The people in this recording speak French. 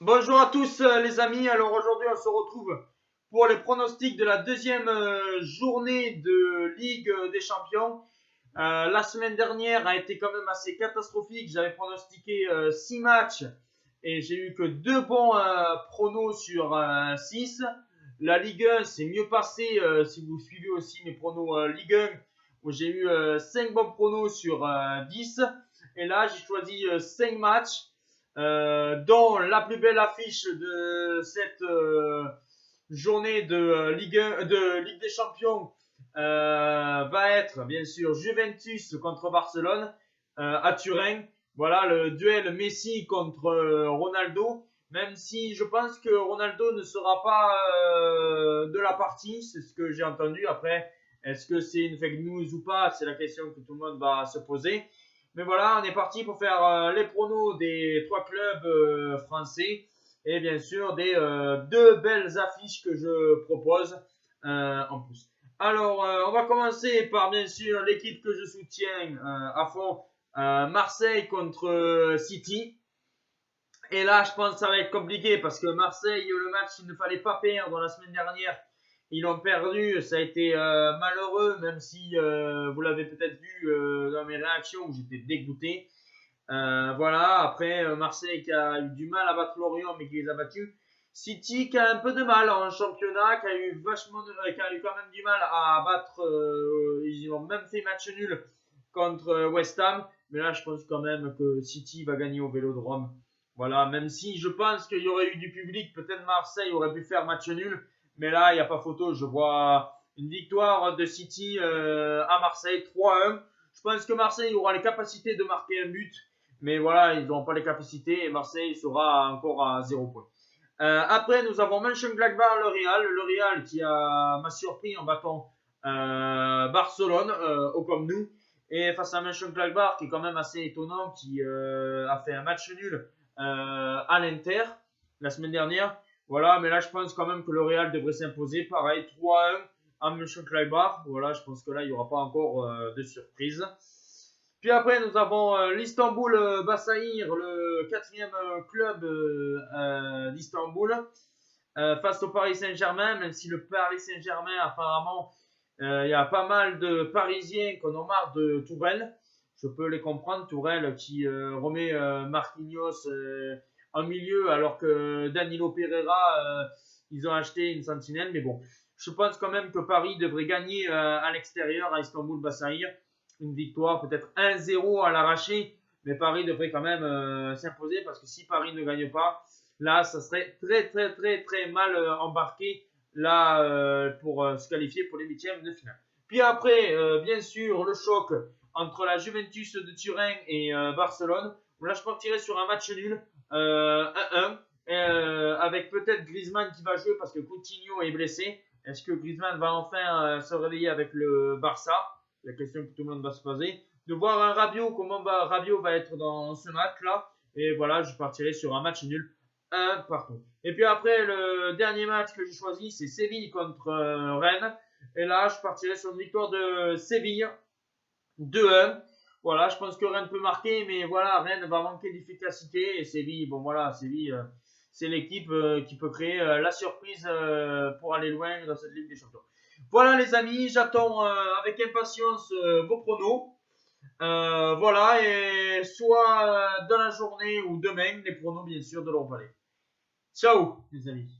Bonjour à tous les amis, alors aujourd'hui on se retrouve pour les pronostics de la deuxième journée de Ligue des Champions. La semaine dernière a été quand même assez catastrophique, j'avais pronostiqué 6 matchs et j'ai eu que 2 bons pronos sur 6. La Ligue 1 s'est mieux passé si vous suivez aussi mes pronos Ligue 1 où j'ai eu 5 bons pronos sur 10 et là j'ai choisi 5 matchs dont la plus belle affiche de cette journée de Ligue des Champions va être bien sûr Juventus contre Barcelone à Turin. Voilà le duel Messi contre Ronaldo. Même si je pense que Ronaldo ne sera pas de la partie, c'est ce que j'ai entendu. Après, est-ce que c'est une fake news ou pas? C'est la question que tout le monde va se poser. Mais voilà, on est parti pour faire les pronos des 3 clubs français et bien sûr des 2 belles affiches que je propose en plus. Alors, on va commencer par bien sûr l'équipe que je soutiens à fond, Marseille contre City. Et là, je pense que ça va être compliqué parce que Marseille, le match, il ne fallait pas perdre la semaine dernière. Ils l'ont perdu, ça a été malheureux, même si vous l'avez peut-être vu dans mes réactions où j'étais dégoûté. Voilà, après Marseille qui a eu du mal à battre Lorient mais qui les a battus. City qui a un peu de mal en championnat, qui a eu qui a eu quand même du mal à battre. Ils ont même fait match nul contre West Ham, mais là je pense quand même que City va gagner au Vélodrome. Voilà, même si je pense qu'il y aurait eu du public, peut-être Marseille aurait pu faire match nul, mais là il n'y a pas photo. Je vois une victoire de City à Marseille 3-1. Je pense que Marseille aura les capacités de marquer un but, mais voilà, ils n'ont pas les capacités et Marseille sera encore à 0 points. Après, nous avons Mönchengladbach-Le Real qui m'a surpris en battant Barcelone au Camp Nou. Et face à Mönchengladbach qui est quand même assez étonnant, qui a fait un match nul à l'Inter la semaine dernière. Voilà, mais là je pense quand même que le Real devrait s'imposer. Pareil, 3-1 à Mönchengladbach. Voilà, je pense que là il n'y aura pas encore de surprise. Puis après, nous avons l'Istanbul Basaïr, le quatrième club d'Istanbul, face au Paris Saint-Germain, même si le Paris Saint-Germain, apparemment, il y a pas mal de Parisiens qui en ont marre de Tourelle. Je peux les comprendre, Tourelle qui remet Marquinhos en milieu alors que Danilo Pereira, ils ont acheté une sentinelle. Mais bon, je pense quand même que Paris devrait gagner à l'extérieur à Istanbul Basaïr. Une victoire, peut-être 1-0 à l'arraché, mais Paris devrait quand même s'imposer parce que si Paris ne gagne pas, là, ça serait très très très très mal embarqué là pour se qualifier pour les huitièmes de finale. Puis après, bien sûr, le choc entre la Juventus de Turin et Barcelone. Là, je partirais sur un match nul, 1-1, avec peut-être Griezmann qui va jouer parce que Coutinho est blessé. Est-ce que Griezmann va enfin se réveiller avec le Barça? La question que tout le monde va se poser. De voir un Rabiot, comment Rabiot va être dans ce match-là. Et voilà, je partirai sur un match nul, un partout. Et puis après, le dernier match que j'ai choisi, c'est Séville contre Rennes. Et là, je partirai sur une victoire de Séville, 2-1. Voilà, je pense que Rennes peut marquer, mais voilà, Rennes va manquer d'efficacité. Et Séville, bon voilà, Séville, c'est l'équipe qui peut créer la surprise pour aller loin dans cette Ligue des Champions. Voilà les amis, j'attends avec impatience vos pronos. Voilà, et soit dans la journée ou demain, les pronos bien sûr de l'Europa League. Ciao les amis.